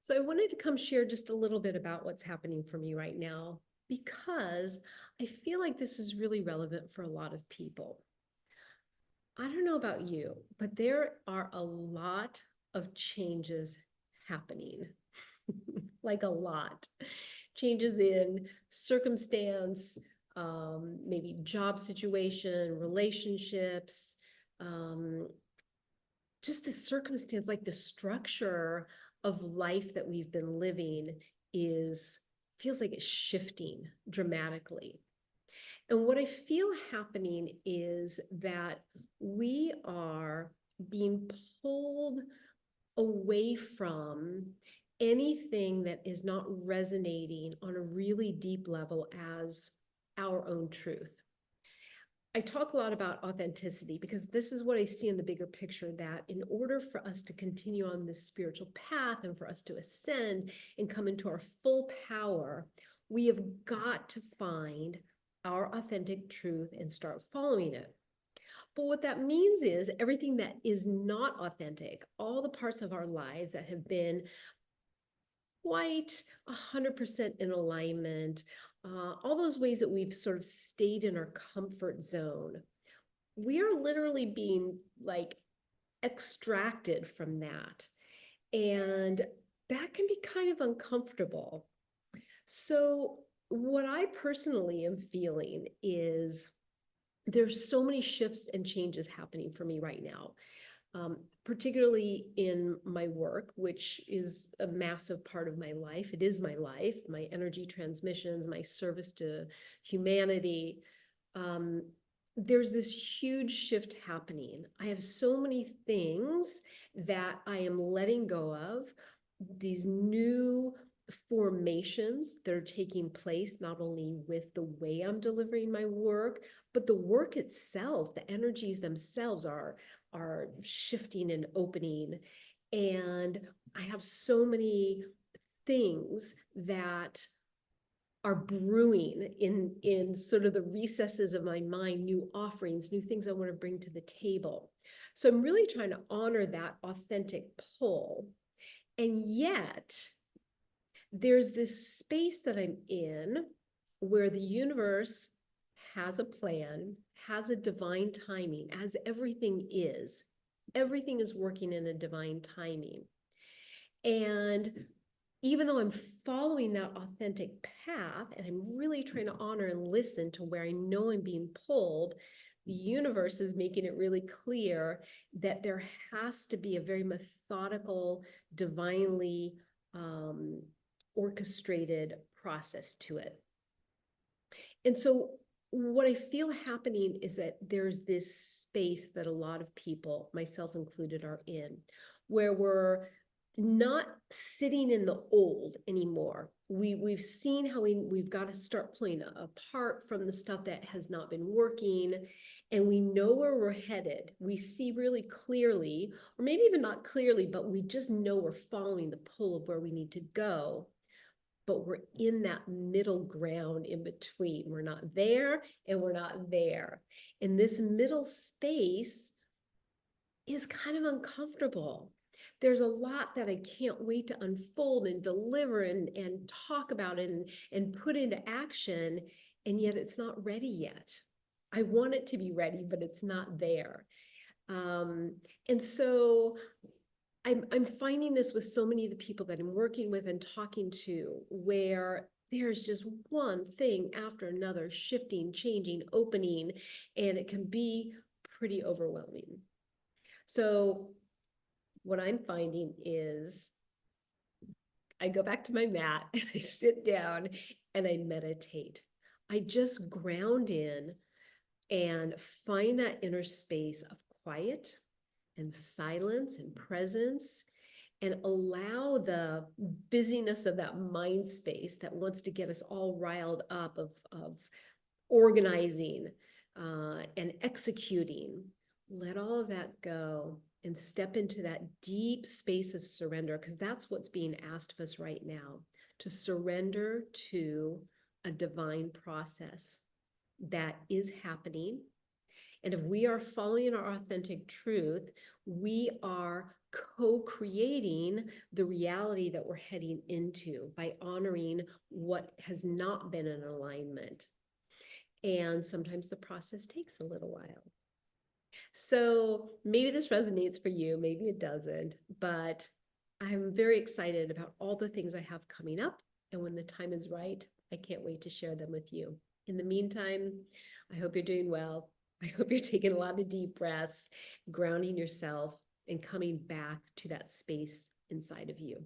So I wanted to come share just a little bit about what's happening for me right now, because I feel like this is really relevant for a lot of people. I don't know about you, but there are a lot of changes happening, like a lot. Changes in circumstance, maybe job situation, relationships, um, just the circumstance, like the structure of life that we've been living is feels like it's shifting dramatically. And what I feel happening is that we are being pulled away from anything that is not resonating on a really deep level as our own truth. I talk a lot about authenticity because this is what I see in the bigger picture, that in order for us to continue on this spiritual path and for us to ascend and come into our full power, we have got to find our authentic truth and start following it. But what that means is everything that is not authentic, all the parts of our lives that have been quite 100% in alignment, all those ways that we've sort of stayed in our comfort zone, we are literally being like extracted from that. And that can be kind of uncomfortable. So, what I personally am feeling is there's so many shifts and changes happening for me right now. Particularly in my work, which is a massive part of my life. It is my life, my energy transmissions, my service to humanity. There's this huge shift happening. I have so many things that I am letting go of, these new formations that are taking place, not only with the way I'm delivering my work, but the work itself, the energies themselves are shifting and opening. And I have so many things that are brewing in sort of the recesses of my mind, new offerings, new things I want to bring to the table. So I'm really trying to honor that authentic pull. And yet, there's this space that I'm in where the universe has a plan, has a divine timing, as everything is. Everything is working in a divine timing. And even though I'm following that authentic path and I'm really trying to honor and listen to where I know I'm being pulled, the universe is making it really clear that there has to be a very methodical, divinely orchestrated process to it. And so what I feel happening is that there's this space that a lot of people, myself included, are in, where we're not sitting in the old anymore. We've seen how we've got to start pulling apart from the stuff that has not been working, and we know where we're headed. We see really clearly, or maybe even not clearly, but we just know we're following the pull of where we need to go. But we're in that middle ground in between. We're not there and we're not there. And this middle space is kind of uncomfortable. There's a lot that I can't wait to unfold and deliver and talk about and put into action, and yet it's not ready yet. I want it to be ready, but it's not there. And so I'm finding this with so many of the people that I'm working with and talking to, where there's just one thing after another, shifting, changing, opening, and it can be pretty overwhelming. So what I'm finding is I go back to my mat and I sit down and I meditate. I just ground in and find that inner space of quiet and silence and presence, and allow the busyness of that mind space that wants to get us all riled up of organizing and executing. Let all of that go and step into that deep space of surrender, because that's what's being asked of us right now, to surrender to a divine process that is happening. And if we are following our authentic truth, we are co-creating the reality that we're heading into by honoring what has not been in alignment. And sometimes the process takes a little while. So maybe this resonates for you, maybe it doesn't, but I'm very excited about all the things I have coming up. And when the time is right, I can't wait to share them with you. In the meantime, I hope you're doing well. I hope you're taking a lot of deep breaths, grounding yourself, and coming back to that space inside of you.